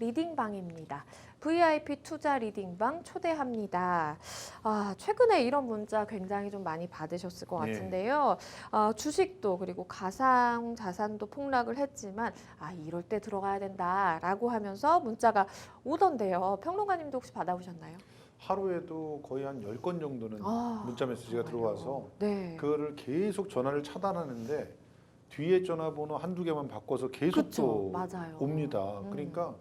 리딩방입니다. VIP 투자 리딩방 초대합니다. 최근에 이런 문자 굉장히 좀 많이 받으셨을 것 같은데요. 주식도 그리고 가상 자산도 폭락을 했지만 이럴 때 들어가야 된다라고 하면서 문자가 오던데요. 평론가님도 혹시 받아보셨나요? 하루에도 거의 한 10건 정도는 문자 메시지가 들어와서 네. 그거를 계속 전화를 차단하는데 뒤에 전화번호 한두 개만 바꿔서 계속 또 맞아요. 옵니다. 그러니까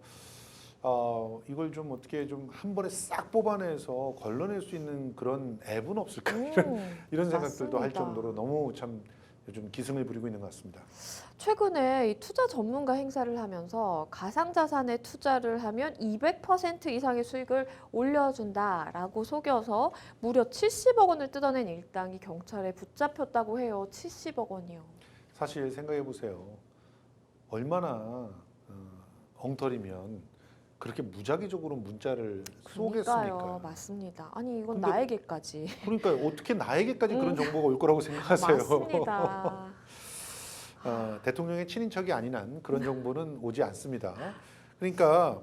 이걸 좀 어떻게 좀 한 번에 싹 뽑아내서 걸러낼 수 있는 그런 앱은 없을까 이런 생각들도 할 정도로 너무 참 요즘 기승을 부리고 있는 것 같습니다. 최근에 이 투자 전문가 행사를 하면서 가상자산에 투자를 하면 200% 이상의 수익을 올려준다라고 속여서 무려 70억 원을 뜯어낸 일당이 경찰에 붙잡혔다고 해요. 70억 원이요. 사실 생각해 보세요. 얼마나 엉터리면 그렇게 무작위적으로 문자를 쏘겠습니까? 맞습니다. 아니 이건 근데 나에게까지. 그러니까 어떻게 나에게까지 그런 정보가 올 거라고 생각하세요? 맞습니다. 대통령의 친인척이 아닌 한 그런 정보는 오지 않습니다. 그러니까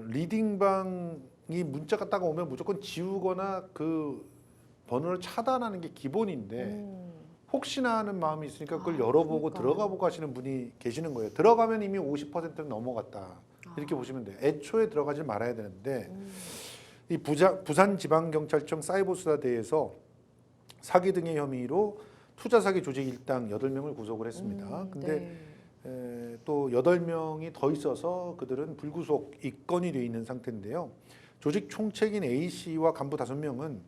리딩방이 문자가 딱 오면 무조건 지우거나 그 번호를 차단하는 게 기본인데 혹시나 하는 마음이 있으니까 그걸 열어보고 들어가보고 하시는 분이 계시는 거예요. 들어가면 이미 50%는 넘어갔다. 이렇게 보시면 돼요. 애초에 들어가지 말아야 되는데 이 부산지방경찰청 사이버수사대에서 사기 등의 혐의로 투자 사기 조직 일당 8명을 구속을 했습니다. 근데 또 8명이 더 있어서 그들은 불구속 입건이 돼 있는 상태인데요. 조직 총책인 A씨와 간부 5명은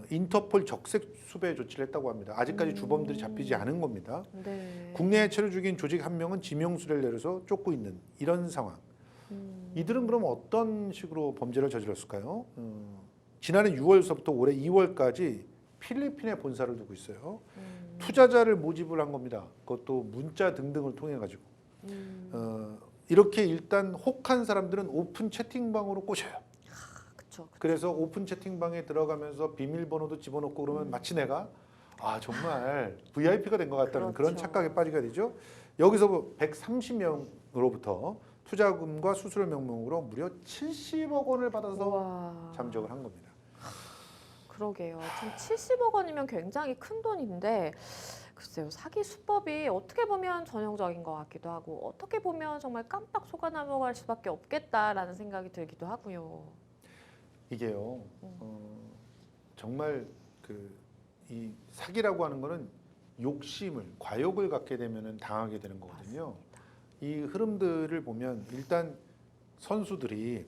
인터폴 적색 수배 조치를 했다고 합니다. 아직까지 주범들이 잡히지 않은 겁니다. 국내 해체를 죽인 조직 1명은 지명수배를 내려서 쫓고 있는 이런 상황. 이들은 그럼 어떤 식으로 범죄를 저질렀을까요? 지난해 6월서부터 올해 2월까지 필리핀에 본사를 두고 있어요. 투자자를 모집을 한 겁니다. 그것도 문자 등등을 통해 가지고 이렇게 일단 혹한 사람들은 오픈 채팅방으로 꼬셔요. 그쵸. 그래서 오픈 채팅방에 들어가면서 비밀번호도 집어넣고 그러면 마치 내가 정말 VIP가 된 것 같다는 그런 착각에 빠지게 되죠. 여기서 130명으로부터 투자금과 수수료 명목으로 무려 70억 원을 받아서 잠적을 한 겁니다. 그러게요. 참 70억 원이면 굉장히 큰 돈인데 글쎄요. 사기 수법이 어떻게 보면 전형적인 것 같기도 하고 어떻게 보면 정말 깜빡 속아 넘어갈 수밖에 없겠다라는 생각이 들기도 하고요. 이게요. 정말 이 사기라고 하는 거는 욕심을, 과욕을 갖게 되면 당하게 되는 거거든요. 맞습니다. 이 흐름들을 보면 일단 선수들이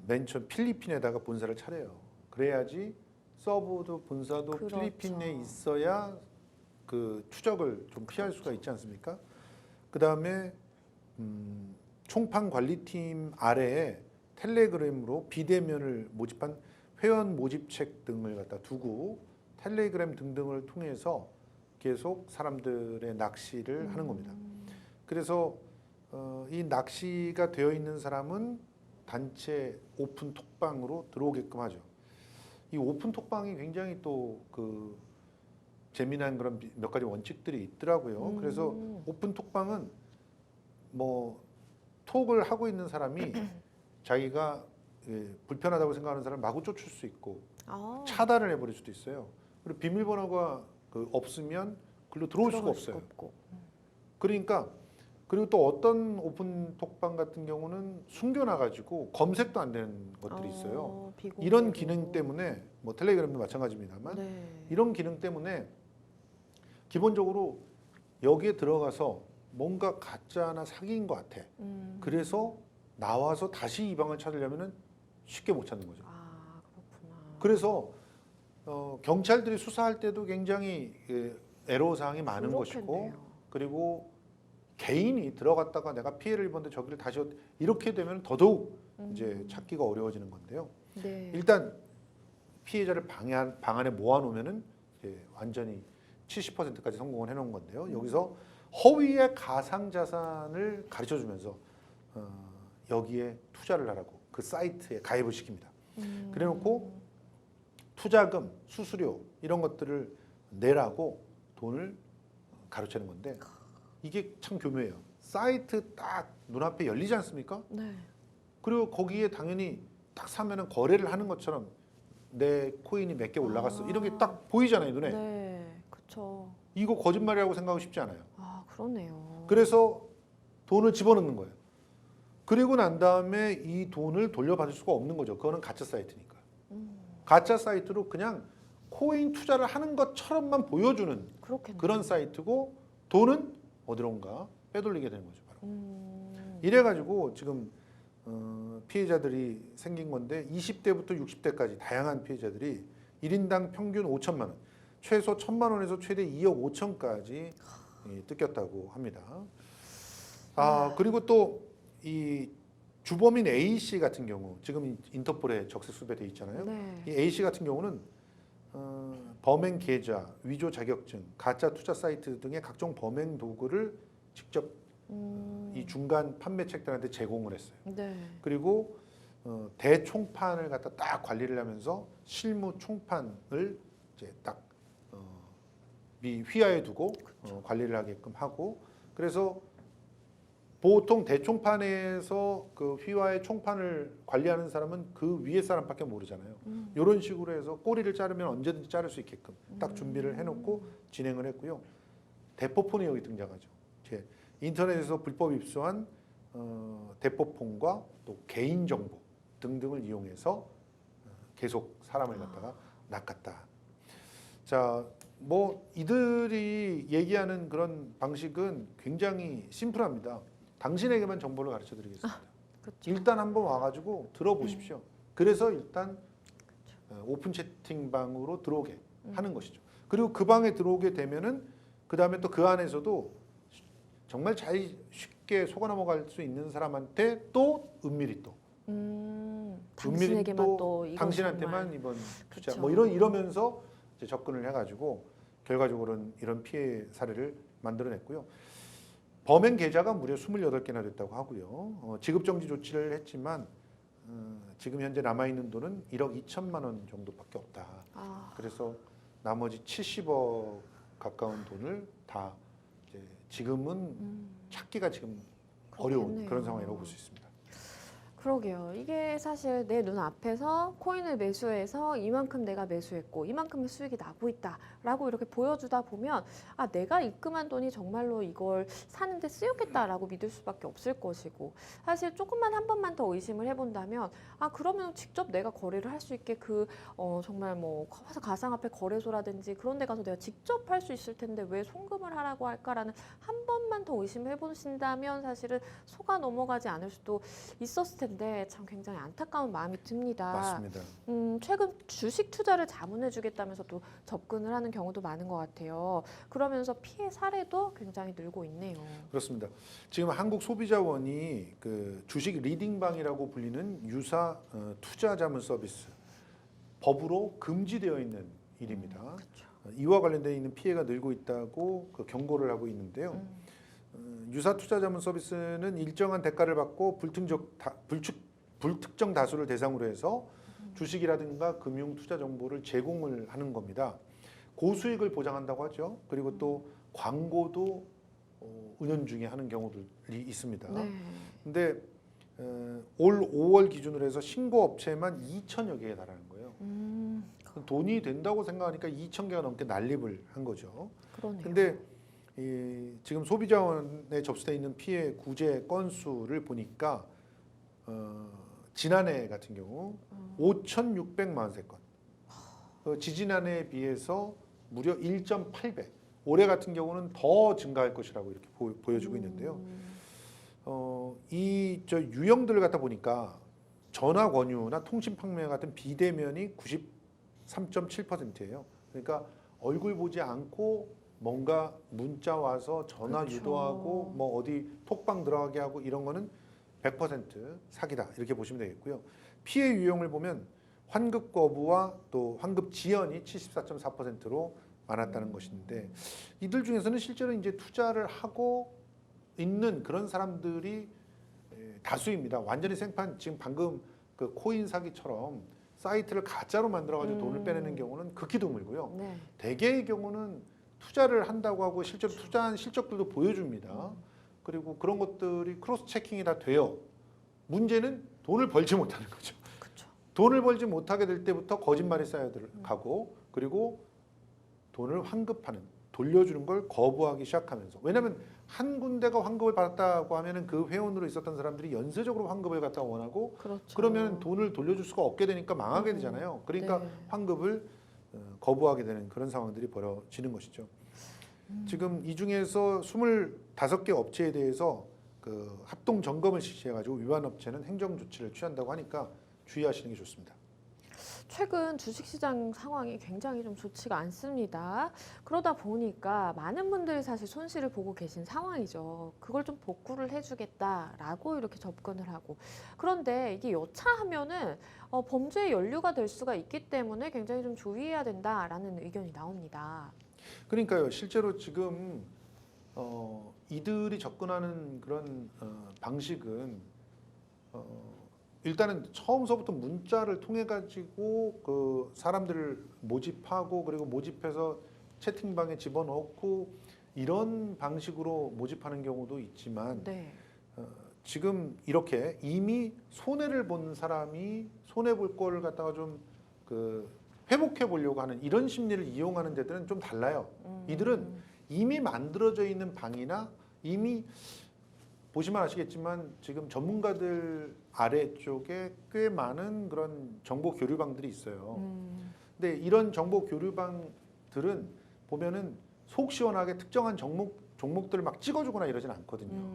맨 처음 필리핀에다가 본사를 차려요. 그래야지 서버도 본사도 필리핀에 있어야 그 추적을 좀 피할 수가 있지 않습니까? 그 다음에 총판 관리팀 아래에 텔레그램으로 비대면을 모집한 회원 모집책 등을 갖다 두고 텔레그램 등등을 통해서 계속 사람들의 낚시를 하는 겁니다. 그래서 이 낚시가 되어 있는 사람은 단체 오픈 톡방으로 들어오게끔 하죠. 이 오픈 톡방이 굉장히 또 재미난 그런 몇 가지 원칙들이 있더라고요. 그래서 오픈 톡방은 뭐 톡을 하고 있는 사람이 자기가 불편하다고 생각하는 사람을 마구 쫓을 수 있고 차단을 해버릴 수도 있어요. 그리고 비밀번호가 없으면 글로 들어올 수가 없어요. 그러니까 그리고 또 어떤 오픈 톡방 같은 경우는 숨겨놔가지고 검색도 안 되는 것들이 있어요. 이런 기능 때문에 뭐 텔레그램도 마찬가지입니다만 이런 기능 때문에 기본적으로 여기에 들어가서 뭔가 가짜나 사기인 것 같아. 그래서 나와서 다시 이 방을 찾으려면 쉽게 못 찾는 거죠. 그렇구나. 그래서 경찰들이 수사할 때도 굉장히 애로사항이 많은 것이고 그리고 개인이 들어갔다가 내가 피해를 입었는데 저기를 다시 이렇게 되면 더더욱 이제 찾기가 어려워지는 건데요. 일단 피해자를 방 안에 모아놓으면은 완전히 70%까지 성공을 해놓은 건데요. 여기서 허위의 가상자산을 가르쳐주면서 여기에 투자를 하라고 그 사이트에 가입을 시킵니다. 그래놓고 투자금, 수수료 이런 것들을 내라고 돈을 가로채는 건데 이게 참 교묘해요. 사이트 딱 눈앞에 열리지 않습니까? 네. 그리고 거기에 당연히 딱 사면은 거래를 하는 것처럼 내 코인이 몇 개 올라갔어. 이런 게 딱 보이잖아요, 눈에. 네, 그렇죠. 이거 거짓말이라고 생각하고 싶지 않아요. 아, 그러네요. 그래서 돈을 집어넣는 거예요. 그리고 난 다음에 이 돈을 돌려받을 수가 없는 거죠. 그거는 가짜 사이트니까. 가짜 사이트로 그냥 코인 투자를 하는 것처럼만 보여주는 그렇겠네요. 그런 사이트고 돈은 어디론가 빼돌리게 되는 거죠. 바로. 음, 이래가지고 지금 피해자들이 생긴 건데 20대부터 60대까지 다양한 피해자들이 1인당 평균 5천만 원, 최소 1,000만 원에서 최대 2억 5천까지 뜯겼다고 합니다. 그리고 또 이 주범인 A 씨 같은 경우 지금 인터폴에 적색 수배돼 있잖아요. 네. 이 A 씨 같은 경우는 범행 계좌, 위조 자격증, 가짜 투자 사이트 등의 각종 범행 도구를 직접 이 중간 판매책들한테 제공을 했어요. 네. 그리고 대총판을 갖다 딱 관리를 하면서 실무 총판을 이제 딱 휘하에 두고 관리를 하게끔 하고, 그래서 보통 대총판에서 그 휘하의 총판을 관리하는 사람은 그 위에 사람밖에 모르잖아요. 이런 식으로 해서 꼬리를 자르면 언제든지 자를 수 있게끔 딱 준비를 해놓고 진행을 했고요. 대포폰이 여기 등장하죠. 인터넷에서 불법 입수한 대포폰과 또 개인 정보 등등을 이용해서 계속 사람을 갖다가 낚았다. 자, 뭐 이들이 얘기하는 그런 방식은 굉장히 심플합니다. 당신에게만 정보를 가르쳐 드리겠습니다. 그렇죠. 일단 한번 와가지고 들어보십시오. 그래서 일단 오픈 채팅방으로 들어오게 하는 것이죠. 그리고 그 방에 들어오게 되면은 그 다음에 또 그 안에서도 정말 잘 쉽게 속아 넘어갈 수 있는 사람한테 또 은밀히 또 당신에게만 또 이건 당신한테만 정말. 이번 투자 그쵸. 뭐 이러면서 이제 접근을 해가지고 결과적으로는 이런 피해 사례를 만들어냈고요. 범행 계좌가 무려 28개나 됐다고 하고요. 지급 정지 조치를 했지만 지금 현재 남아 있는 돈은 1억 2천만 원 정도밖에 없다. 그래서 나머지 70억 가까운 돈을 다 이제 지금은 찾기가 지금 어려운 그렇겠네요. 그런 상황이라고 볼 수 있습니다. 그러게요. 이게 사실 내 눈 앞에서 코인을 매수해서 이만큼 내가 매수했고 이만큼의 수익이 나고 있다라고 이렇게 보여주다 보면 내가 입금한 돈이 정말로 이걸 사는데 쓰였겠다라고 믿을 수밖에 없을 것이고, 사실 조금만 한 번만 더 의심을 해본다면 그러면 직접 내가 거래를 할 수 있게 정말 뭐 가상화폐 거래소라든지 그런 데 가서 내가 직접 할 수 있을 텐데 왜 송금을 하라고 할까라는 한 번만 더 의심을 해보신다면 사실은 속아 넘어가지 않을 수도 있었을 텐데 참 굉장히 안타까운 마음이 듭니다. 맞습니다. 최근 주식 투자를 자문해주겠다면서 또 접근을 하는 경우도 많은 것 같아요. 그러면서 피해 사례도 굉장히 늘고 있네요. 그렇습니다. 지금 한국소비자원이 그 주식 리딩방이라고 불리는 유사 투자 자문 서비스 법으로 금지되어 있는 일입니다. 이와 관련되어 있는 피해가 늘고 있다고 그 경고를 하고 있는데요. 유사 투자 자문 서비스는 일정한 대가를 받고 불특정 다수를 대상으로 해서 주식이라든가 금융 투자 정보를 제공을 하는 겁니다. 고수익을 보장한다고 하죠. 그리고 또 광고도 은연중에 하는 경우들이 있습니다. 네. 근데 올 5월 기준으로 해서 신고 업체만 2천여 개에 달하는 거예요. 돈이 된다고 생각하니까 2천 개가 넘게 난립을 한 거죠. 그러네요. 근데 지금 소비자원에 접수돼 있는 피해 구제 건수를 보니까 지난해 같은 경우 5,643건, 지지난해에 비해서 무려 1.8배. 올해 같은 경우는 더 증가할 것이라고 이렇게 보여주고 있는데요. 저 유형들을 갖다 보니까 전화 권유나 통신 판매 같은 비대면이 93.7%예요. 그러니까 얼굴 보지 않고 뭔가 문자 와서 전화 그렇죠. 유도하고 뭐 어디 톡방 들어가게 하고 이런 거는 100% 사기다 이렇게 보시면 되겠고요. 피해 유형을 보면 환급 거부와 또 환급 지연이 74.4%로 많았다는 것인데, 이들 중에서는 실제로 이제 투자를 하고 있는 그런 사람들이 다수입니다. 완전히 생판, 지금 방금 그 코인 사기처럼 사이트를 가짜로 만들어가지고 돈을 빼내는 경우는 극히 드물고요. 네. 대개의 경우는 투자를 한다고 하고 실제로 투자한 실적들도 보여줍니다. 그리고 그런 것들이 크로스 체킹이 다 돼요. 문제는 돈을 벌지 못하는 거죠. 그렇죠. 돈을 벌지 못하게 될 때부터 거짓말이 쌓여가고 그리고 돈을 환급하는 돌려주는 걸 거부하기 시작하면서 왜냐하면 한 군데가 환급을 받았다고 하면은 그 회원으로 있었던 사람들이 연쇄적으로 환급을 갖다 원하고 그렇죠. 그러면 돈을 돌려줄 수가 없게 되니까 망하게 되잖아요. 그러니까 네. 환급을 거부하게 되는 그런 상황들이 벌어지는 것이죠. 지금 이 중에서 25개 업체에 대해서 그 합동 점검을 실시해가지고 위반 업체는 행정 조치를 취한다고 하니까 주의하시는 게 좋습니다. 최근 주식시장 상황이 굉장히 좀 좋지가 않습니다. 그러다 보니까 많은 분들이 사실 손실을 보고 계신 상황이죠. 그걸 좀 복구를 해주겠다라고 이렇게 접근을 하고. 그런데 이게 여차하면은 범죄의 연루가 될 수가 있기 때문에 굉장히 좀 주의해야 된다라는 의견이 나옵니다. 그러니까요. 실제로 지금 이들이 접근하는 그런 방식은 일단은 처음서부터 문자를 통해 가지고 그 사람들을 모집하고 그리고 모집해서 채팅방에 집어넣고 이런 방식으로 모집하는 경우도 있지만 네. 지금 이렇게 이미 손해를 본 사람이 손해 볼 거를 갖다가 좀 그 회복해 보려고 하는 이런 심리를 이용하는 데들은 좀 달라요. 이들은 이미 만들어져 있는 방이나 이미 보시면 아시겠지만 지금 전문가들 아래쪽에 꽤 많은 그런 정보 교류방들이 있어요. 근데 이런 정보 교류방들은 보면은 속 시원하게 특정한 종목들을 막 찍어주거나 이러진 않거든요.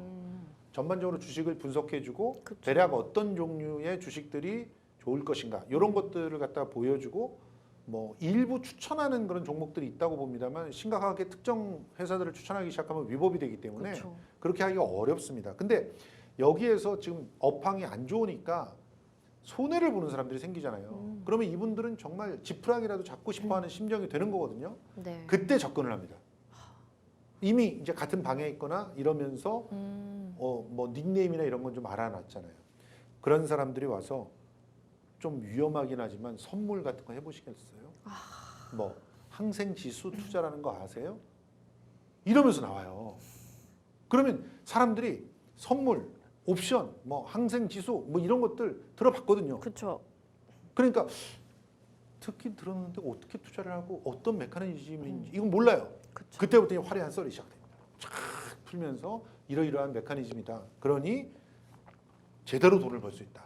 전반적으로 주식을 분석해주고 그쵸. 대략 어떤 종류의 주식들이 좋을 것인가 이런 것들을 갖다 보여주고 뭐 일부 추천하는 그런 종목들이 있다고 봅니다만 심각하게 특정 회사들을 추천하기 시작하면 위법이 되기 때문에 그렇죠. 그렇게 하기가 어렵습니다. 근데 여기에서 지금 업황이 안 좋으니까 손해를 보는 사람들이 생기잖아요. 그러면 이분들은 정말 지푸라기라도 잡고 싶어하는 심정이 되는 거거든요. 네. 그때 접근을 합니다. 이미 이제 같은 방에 있거나 이러면서 뭐 닉네임이나 이런 건 좀 알아놨잖아요. 그런 사람들이 와서 좀 위험하긴 하지만 선물 같은 거 해보시겠어요? 뭐 항생 지수 투자라는 거 아세요? 이러면서 나와요. 그러면 사람들이 선물, 옵션, 뭐 항생 지수 뭐 이런 것들 들어봤거든요. 그렇죠. 그러니까 듣긴 들었는데 어떻게 투자를 하고 어떤 메커니즘인지 이건 몰라요. 그렇죠. 그때부터 화려한 썰이 시작됩니다. 쫙 풀면서 이러이러한 메커니즘이다. 그러니 제대로 돈을 벌 수 있다.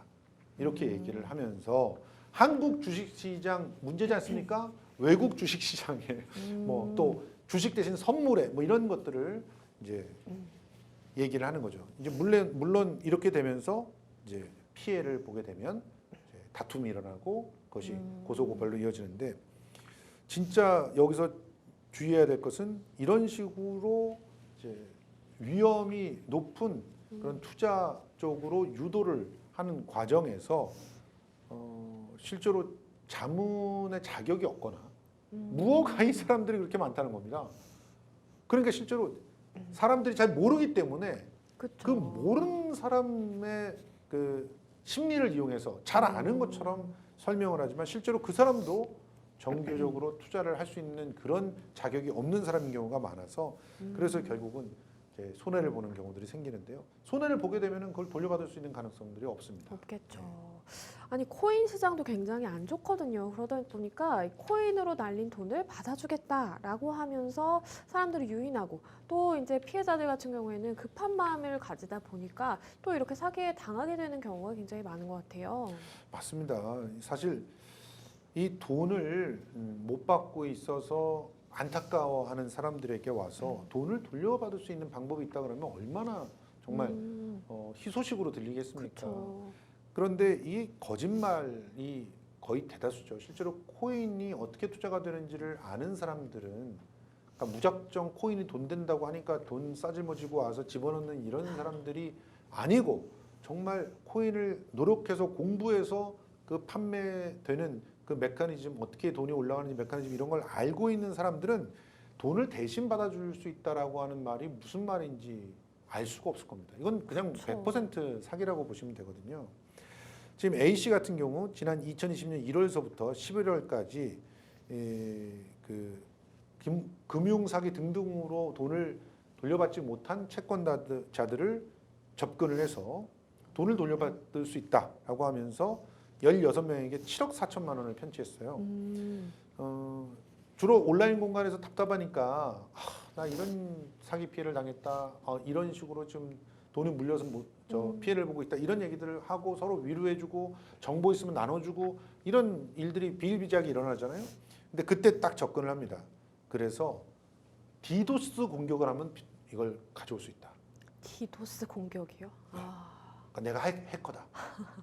이렇게 얘기를 하면서 한국 주식시장 문제지 않습니까? 외국 주식시장에 뭐 또 주식 대신 선물에 뭐 이런 것들을 이제 얘기를 하는 거죠. 이제 물론 이렇게 되면서 이제 피해를 보게 되면 이제 다툼이 일어나고 그것이 고소고발로 이어지는데 진짜 여기서 주의해야 될 것은 이런 식으로 이제 위험이 높은 그런 투자 쪽으로 유도를 하는 과정에서 실제로 자문의 자격이 없거나 무어가인 사람들이 그렇게 많다는 겁니다. 그러니까 실제로 사람들이 잘 모르기 때문에 그쵸. 그 모르는 사람의 그 심리를 이용해서 잘 아는 것처럼 설명을 하지만 실제로 그 사람도 정교적으로 투자를 할 수 있는 그런 자격이 없는 사람인 경우가 많아서 그래서 결국은 이제 손해를 보는 경우들이 생기는데요. 손해를 보게 되면은 그걸 돌려받을 수 있는 가능성들이 없습니다. 없겠죠. 아니 코인 시장도 굉장히 안 좋거든요. 그러다 보니까 이 코인으로 날린 돈을 받아주겠다라고 하면서 사람들이 유인하고 또 이제 피해자들 같은 경우에는 급한 마음을 가지다 보니까 또 이렇게 사기에 당하게 되는 경우가 굉장히 많은 것 같아요. 맞습니다. 사실 이 돈을 못 받고 있어서 안타까워하는 사람들에게 와서 돈을 돌려받을 수 있는 방법이 있다 그러면 얼마나 정말 희소식으로 들리겠습니까? 그렇죠. 그런데 이 거짓말이 거의 대다수죠. 실제로 코인이 어떻게 투자가 되는지를 아는 사람들은 그러니까 무작정 코인이 돈 된다고 하니까 돈 싸질머지고 와서 집어넣는 이런 사람들이 아니고 정말 코인을 노력해서 공부해서 그 판매되는 그 메커니즘 어떻게 돈이 올라가는지 메커니즘 이런 걸 알고 있는 사람들은 돈을 대신 받아줄 수 있다라고 하는 말이 무슨 말인지 알 수가 없을 겁니다. 이건 그냥 그렇죠. 100% 사기라고 보시면 되거든요. 지금 A 씨 같은 경우 지난 2020년 1월서부터 11월까지 그 금융 사기 등등으로 돈을 돌려받지 못한 채권자들을 접근을 해서 돈을 돌려받을 수 있다라고 하면서 16명에게 7억 4천만 원을 편취했어요. 주로 온라인 공간에서 답답하니까 나 이런 사기 피해를 당했다. 이런 식으로 좀 돈이 물려서 피해를 보고 있다. 이런 얘기들을 하고 서로 위로해주고 정보 있으면 나눠주고 이런 일들이 비일비재하게 일어나잖아요. 근데 그때 딱 접근을 합니다. 그래서 디도스 공격을 하면 이걸 가져올 수 있다. 디도스 공격이요? 그러니까 내가 해커다.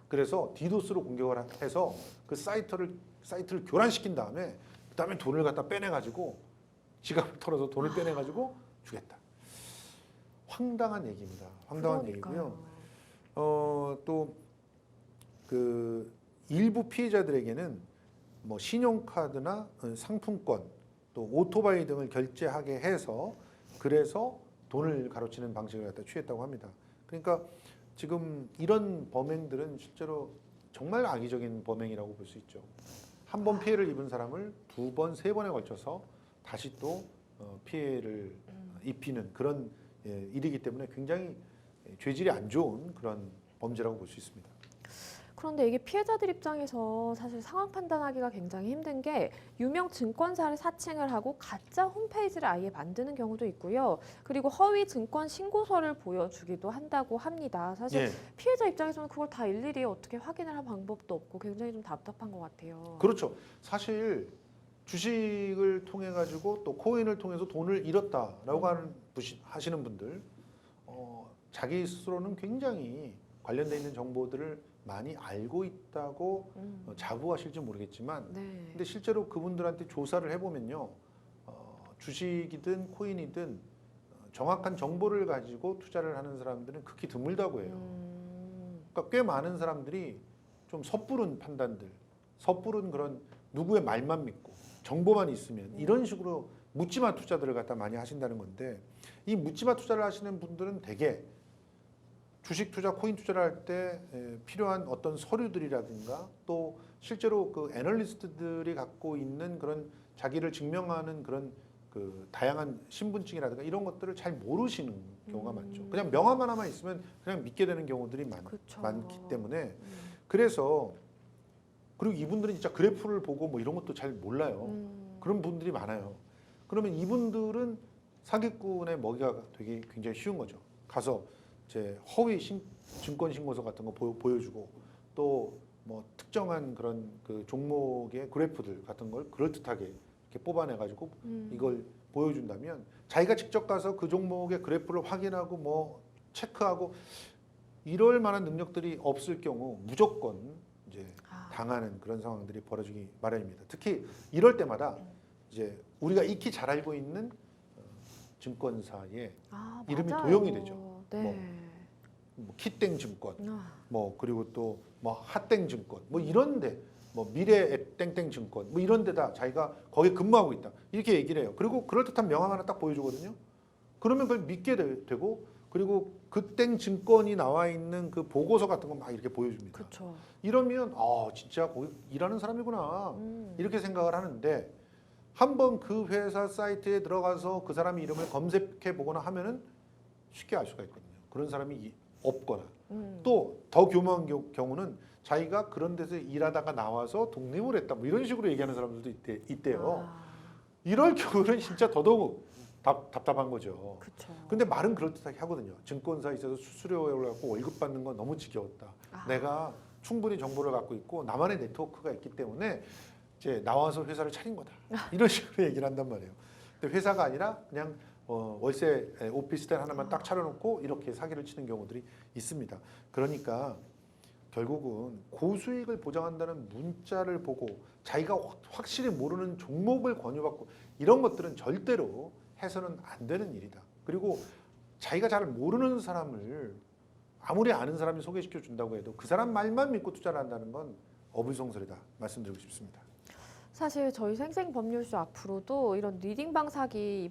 그래서 디도스로 공격을 해서 그 사이트를 교란시킨 다음에 그다음에 돈을 갖다 빼내가지고 지갑을 털어서 돈을 빼내가지고 주겠다. 황당한 얘기입니다. 황당한 그러니까요. 얘기고요. 또 그 일부 피해자들에게는 뭐 신용카드나 상품권 또 오토바이 등을 결제하게 해서 그래서 돈을 가로채는 방식을 갖다 취했다고 합니다. 그러니까 지금 이런 범행들은 실제로 정말 악의적인 범행이라고 볼 수 있죠. 한 번 피해를 입은 사람을 2번, 3번에 걸쳐서 다시 또 피해를 입히는 그런 일이기 때문에 굉장히 죄질이 안 좋은 그런 범죄라고 볼 수 있습니다. 그런데 이게 피해자들 입장에서 사실 상황 판단하기가 굉장히 힘든 게 유명 증권사를 사칭을 하고 가짜 홈페이지를 아예 만드는 경우도 있고요. 그리고 허위 증권 신고서를 보여주기도 한다고 합니다. 사실 예. 피해자 입장에서는 그걸 다 일일이 어떻게 확인을 할 방법도 없고 굉장히 좀 답답한 것 같아요. 그렇죠. 사실 주식을 통해 가지고 또 코인을 통해서 돈을 잃었다라고 하시는 분들 자기 스스로는 굉장히 관련돼 있는 정보들을 많이 알고 있다고 자부하실지 모르겠지만 네. 근데 실제로 그분들한테 조사를 해보면요 주식이든 코인이든 정확한 정보를 가지고 투자를 하는 사람들은 극히 드물다고 해요. 그러니까 꽤 많은 사람들이 좀 섣부른 판단들, 섣부른 그런 누구의 말만 믿고 정보만 있으면 이런 식으로 묻지마 투자들을 갖다 많이 하신다는 건데 이 묻지마 투자를 하시는 분들은 대개 주식 투자, 코인 투자를 할 때 필요한 어떤 서류들이라든가 또 실제로 그 애널리스트들이 갖고 있는 그런 자기를 증명하는 그런 그 다양한 신분증이라든가 이런 것들을 잘 모르시는 경우가 많죠. 그냥 명함 하나만 있으면 그냥 믿게 되는 경우들이 그쵸. 많기 때문에 그래서 그리고 이분들은 진짜 그래프를 보고 뭐 이런 것도 잘 몰라요. 그런 분들이 많아요. 그러면 이분들은 사기꾼의 먹이가 되게 굉장히 쉬운 거죠. 가서 제 허위 증권 신고서 같은 거 보여주고 또 뭐 특정한 그런 그 종목의 그래프들 같은 걸 그럴듯하게 이렇게 뽑아내 가지고 이걸 보여준다면 자기가 직접 가서 그 종목의 그래프를 확인하고 뭐 체크하고 이럴 만한 능력들이 없을 경우 무조건 이제 당하는 그런 상황들이 벌어지기 마련입니다. 특히 이럴 때마다 이제 우리가 익히 잘 알고 있는 증권사의 이름이 맞아요. 도용이 되죠. 네. 뭐 키땡 증권, 뭐 그리고 또 뭐 핫땡 증권, 뭐 이런데 뭐 미래 땡땡 증권, 뭐 이런데다 자기가 거기 근무하고 있다 이렇게 얘기를 해요. 그리고 그럴 듯한 명함 하나 딱 보여주거든요. 그러면 그걸 믿게 되고 그리고 그 땡 증권이 나와 있는 그 보고서 같은 거 막 이렇게 보여줍니다. 그렇죠. 이러면 진짜 거기 일하는 사람이구나 이렇게 생각을 하는데 한번 그 회사 사이트에 들어가서 그 사람 이름을 검색해 보거나 하면은 쉽게 알 수가 있거든요. 그런 사람이 없거나 또 더 교묘한 경우는 자기가 그런 데서 일하다가 나와서 독립을 했다 뭐 이런 식으로 얘기하는 사람들도 있대요. 이럴 경우는 진짜 더더욱 답답한 거죠. 그렇죠. 근데 말은 그럴듯하게 하거든요. 증권사에 있어서 수수료를 갖고 월급 받는 건 너무 지겨웠다. 내가 충분히 정보를 갖고 있고 나만의 네트워크가 있기 때문에 이제 나와서 회사를 차린 거다. 이런 식으로 얘기를 한단 말이에요. 근데 회사가 아니라 그냥 월세 오피스텔 하나만 딱 차려놓고 이렇게 사기를 치는 경우들이 있습니다. 그러니까 결국은 고수익을 보장한다는 문자를 보고 자기가 확실히 모르는 종목을 권유받고 이런 것들은 절대로 해서는 안 되는 일이다. 그리고 자기가 잘 모르는 사람을 아무리 아는 사람이 소개시켜 준다고 해도 그 사람 말만 믿고 투자를 한다는 건 어불성설이다 말씀드리고 싶습니다. 사실 저희 생생법률쇼 앞으로도 이런 리딩방 사기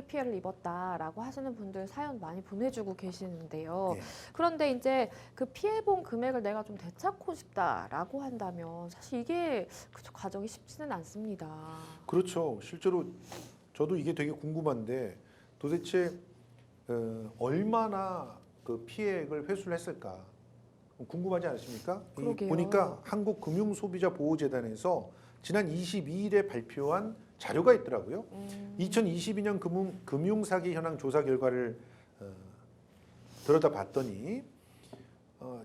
피해를 입었다라고 하시는 분들 사연 많이 보내주고 계시는데요. 예. 그런데 이제 그 피해본 금액을 내가 좀 되찾고 싶다라고 한다면 사실 이게 그 과정이 쉽지는 않습니다. 그렇죠. 실제로 저도 이게 되게 궁금한데 도대체 얼마나 그 피해액을 회수를 했을까 궁금하지 않으십니까? 그러게요. 보니까 한국금융소비자보호재단에서 지난 22일에 발표한 자료가 있더라고요. 2022년 금융사기 현황 조사 결과를 들여다봤더니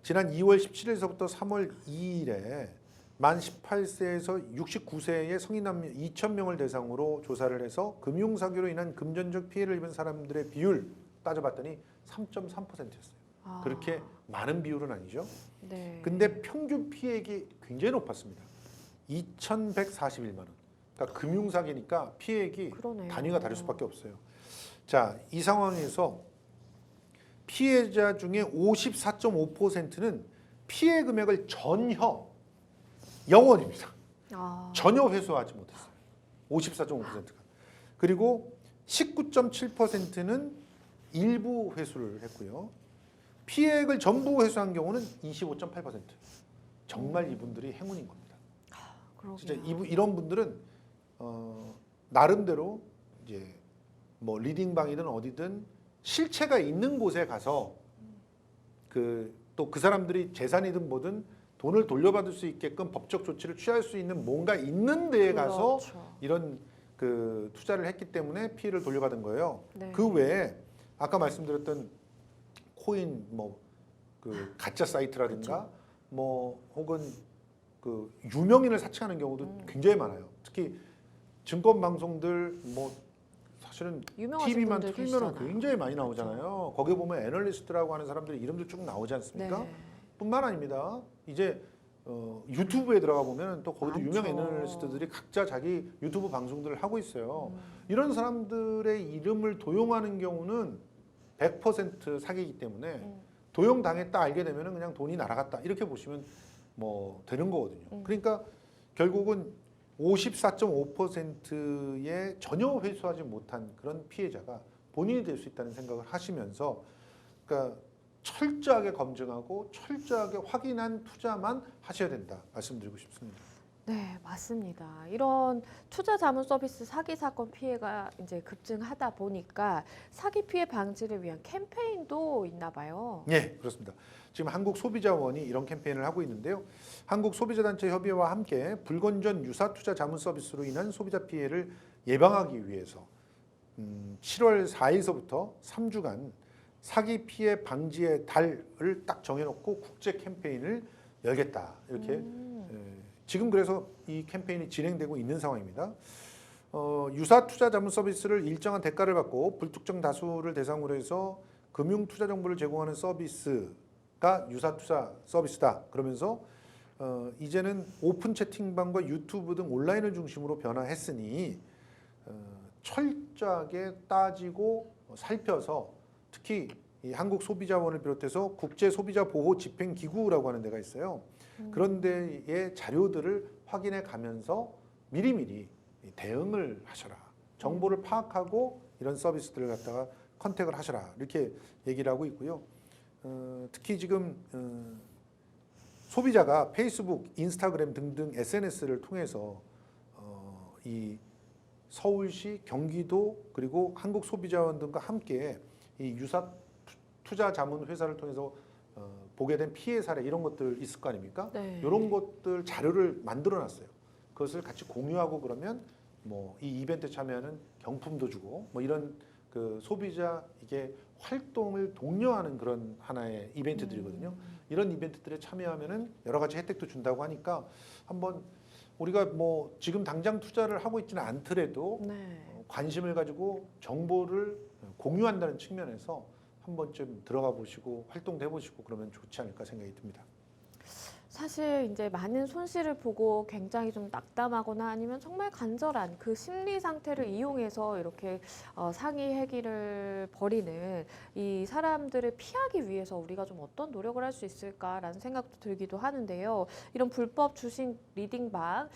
지난 2월 17일서부터 3월 2일에 만 18세에서 69세의 성인 남녀 2,000명을 대상으로 조사를 해서 금융사기로 인한 금전적 피해를 입은 사람들의 비율 따져봤더니 3.3%였어요. 그렇게 많은 비율은 아니죠. 네. 근데 평균 피해액이 굉장히 높았습니다. 2,141만 원. 그러니까 금융사기니까 피해액이 그러네요. 단위가 다를 수밖에 없어요. 자, 이 상황에서 피해자 중에 54.5%는 피해 금액을 전혀 0원입니다. 전혀 회수하지 못했어요. 54.5%가. 그리고 19.7%는 일부 회수를 했고요. 피해액을 전부 회수한 경우는 25.8%. 정말 이분들이 행운인 겁니다. 그러게요. 진짜 이런 분들은 나름대로 이제 뭐 리딩방이든 어디든 실체가 있는 곳에 가서 또 그 사람들이 재산이든 뭐든 돈을 돌려받을 수 있게끔 법적 조치를 취할 수 있는 뭔가 있는 데에 가서 그렇죠. 이런 그 투자를 했기 때문에 피해를 돌려받은 거예요. 네. 그 외에 아까 말씀드렸던 코인 뭐 그 가짜 사이트라든가 뭐 혹은 그 유명인을 사칭하는 경우도 굉장히 많아요. 특히 증권 방송들 뭐 사실은 유명하신 TV만 분들 틀면은 계시잖아요. 굉장히 많이 나오잖아요. 거기 보면 애널리스트라고 하는 사람들의 이름도 쭉 나오지 않습니까? 네. 뿐만 아닙니다. 이제 유튜브에 들어가 보면 또 거기도 많죠. 유명 애널리스트들이 각자 자기 유튜브 방송들을 하고 있어요. 이런 사람들의 이름을 도용하는 경우는 100% 사기이기 때문에 도용당했다 알게 되면 그냥 돈이 날아갔다 이렇게 보시면 뭐 되는 거거든요. 그러니까 결국은 54.5%의 전혀 회수하지 못한 그런 피해자가 본인이 될 수 있다는 생각을 하시면서 그러니까 철저하게 검증하고 철저하게 확인한 투자만 하셔야 된다 말씀드리고 싶습니다. 네, 맞습니다. 이런 투자 자문 서비스 사기 사건 피해가 이제 급증하다 보니까 사기 피해 방지를 위한 캠페인도 있나 봐요. 네, 그렇습니다. 지금 한국소비자원이 이런 캠페인을 하고 있는데요. 한국소비자단체 협의회와 함께 불건전 유사 투자 자문 서비스로 인한 소비자 피해를 예방하기 위해서 7월 4일서부터 3주간 사기 피해 방지의 달을 딱 정해놓고 국제 캠페인을 열겠다 이렇게 지금 그래서 이 캠페인이 진행되고 있는 상황입니다. 유사 투자 자문 서비스를 일정한 대가를 받고 불특정 다수를 대상으로 해서 금융 투자 정보를 제공하는 서비스가 유사 투자 서비스다. 그러면서 이제는 오픈 채팅방과 유튜브 등 온라인을 중심으로 변화했으니 철저하게 따지고 살펴서 특히 이 한국소비자원을 비롯해서 국제소비자보호집행기구라고 하는 데가 있어요. 그런 데의 자료들을 확인해 가면서 미리미리 대응을 하셔라. 정보를 파악하고 이런 서비스들을 갖다가 컨택을 하셔라. 이렇게 얘기를 하고 있고요. 특히 지금 소비자가 페이스북, 인스타그램 등등 SNS를 통해서 이 서울시, 경기도 그리고 한국소비자원 등과 함께 이 유사 투자 자문 회사를 통해서 보게 된 피해 사례 이런 것들 있을 거 아닙니까? 네. 이런 것들 자료를 만들어 놨어요. 그것을 같이 공유하고 그러면 뭐 이 이벤트 참여하는 경품도 주고 뭐 이런 그 소비자 이게 활동을 독려하는 그런 하나의 이벤트들이거든요. 이런 이벤트들에 참여하면은 여러 가지 혜택도 준다고 하니까 한번 우리가 뭐 지금 당장 투자를 하고 있지는 않더라도 네. 관심을 가지고 정보를 공유한다는 측면에서 한 번쯤 들어가 보시고 활동도 해보시고 그러면 좋지 않을까 생각이 듭니다. 사실 이제 많은 손실을 보고 굉장히 좀 낙담하거나 아니면 정말 간절한 그 심리 상태를 이용해서 이렇게 상위 회기를 벌이는 이 사람들을 피하기 위해서 우리가 좀 어떤 노력을 할 수 있을까라는 생각도 들기도 하는데요. 이런 불법 주식 리딩방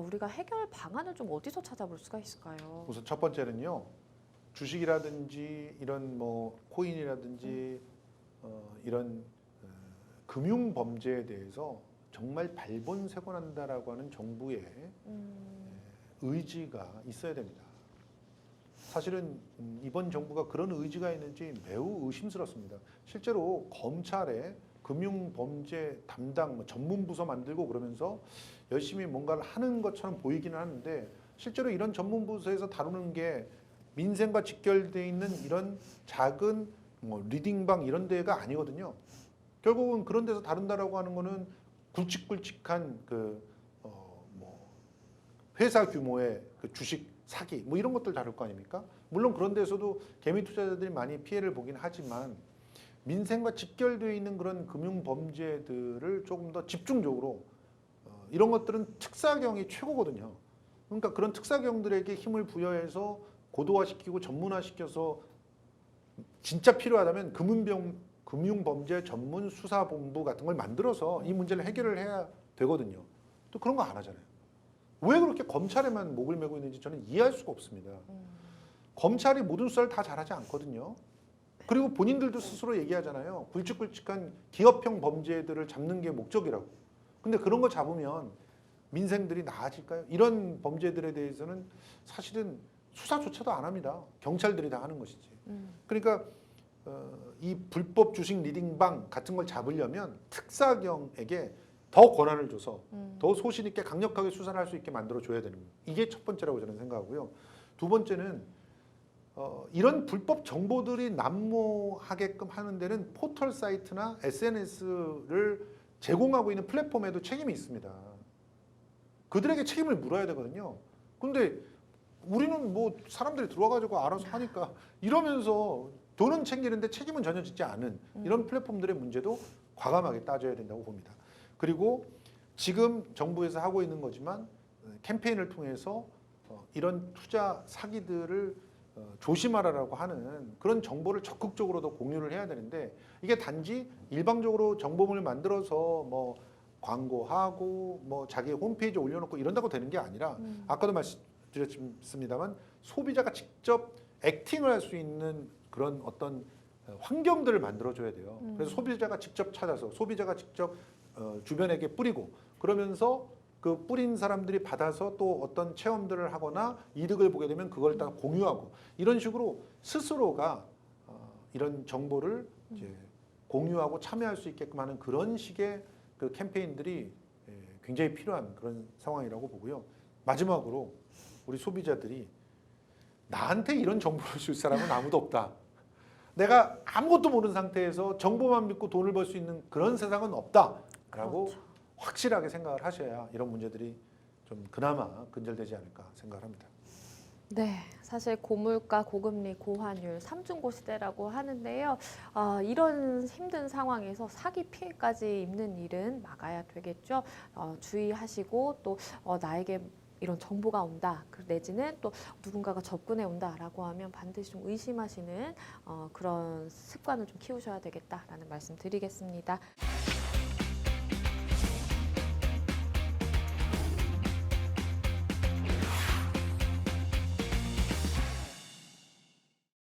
우리가 해결 방안을 좀 어디서 찾아볼 수가 있을까요? 우선 첫 번째는요. 주식이라든지 이런 뭐 코인이라든지 이런 금융 범죄에 대해서 정말 발본색원한다라고 하는 정부의 의지가 있어야 됩니다. 사실은 이번 정부가 그런 의지가 있는지 매우 의심스럽습니다. 실제로 검찰에 금융범죄 담당 전문 부서 만들고 그러면서 열심히 뭔가를 하는 것처럼 보이기는 하는데 실제로 이런 전문 부서에서 다루는 게 민생과 직결돼 있는 이런 작은 리딩방 이런 데가 아니거든요. 결국은 그런 데서 다룬다라고 하는 거는 굵직굵직한 회사 규모의 그 주식 사기 이런 것들 다룰 거 아닙니까? 물론 그런 데서도 개미 투자자들이 많이 피해를 보긴 하지만 민생과 직결되어 있는 그런 금융 범죄들을 조금 더 집중적으로 이런 것들은 특사경이 최고거든요. 그러니까 그런 특사경들에게 힘을 부여해서 고도화시키고 전문화시켜서 진짜 필요하다면 금융범죄 전문 수사본부 같은 걸 만들어서 이 문제를 해결을 해야 되거든요. 또 그런 거 안 하잖아요. 왜 그렇게 검찰에만 목을 메고 있는지 저는 이해할 수가 없습니다. 검찰이 모든 수사를 다 잘하지 않거든요. 그리고 본인들도 스스로 얘기하잖아요. 굵직굵직한 기업형 범죄들을 잡는 게 목적이라고. 근데 그런 거 잡으면 민생들이 나아질까요? 이런 범죄들에 대해서는 사실은 수사조차도 안 합니다. 경찰들이 다 하는 것이지. 그러니까 이 불법 주식 리딩방 같은 걸 잡으려면 특사경에게 더 권한을 줘서 더 소신 있게 강력하게 수사를 할 수 있게 만들어줘야 되는 거예요. 이게 첫 번째라고 저는 생각하고요. 두 번째는 이런 불법 정보들이 난무하게끔 하는 데는 포털 사이트나 SNS를 제공하고 있는 플랫폼에도 책임이 있습니다. 그들에게 책임을 물어야 되거든요. 근데 우리는 뭐 사람들이 들어와가지고 알아서 하니까 이러면서 돈은 챙기는데 책임은 전혀 짓지 않은 이런 플랫폼들의 문제도 과감하게 따져야 된다고 봅니다. 그리고 지금 정부에서 하고 있는 거지만 캠페인을 통해서 이런 투자 사기들을 조심하라라고 하는 그런 정보를 적극적으로 더 공유를 해야 되는데 이게 단지 일방적으로 정보물을 만들어서 뭐 광고하고 뭐 자기 홈페이지에 올려놓고 이런다고 되는 게 아니라 아까도 말씀드렸습니다만 소비자가 직접 액팅을 할 수 있는 그런 어떤 환경들을 만들어줘야 돼요. 그래서 소비자가 직접 찾아서 소비자가 직접 주변에게 뿌리고 그러면서 그 뿌린 사람들이 받아서 또 어떤 체험들을 하거나 이득을 보게 되면 그걸 다 공유하고 이런 식으로 스스로가 이런 정보를 이제 공유하고 참여할 수 있게끔 하는 그런 식의 그 캠페인들이 굉장히 필요한 그런 상황이라고 보고요. 마지막으로 우리 소비자들이 나한테 이런 정보를 줄 사람은 아무도 없다. 내가 아무것도 모르는 상태에서 정보만 믿고 돈을 벌 수 있는 그런 세상은 없다라고 그렇죠. 확실하게 생각을 하셔야 이런 문제들이 좀 그나마 근절되지 않을까 생각을 합니다. 네, 사실 고물가, 고금리, 고환율, 삼중고 시대라고 하는데요. 이런 힘든 상황에서 사기 피해까지 입는 일은 막아야 되겠죠. 주의하시고 또 나에게 이런 정보가 온다, 내지는 또 누군가가 접근해 온다라고 하면 반드시 좀 의심하시는 그런 습관을 좀 키우셔야 되겠다라는 말씀 드리겠습니다.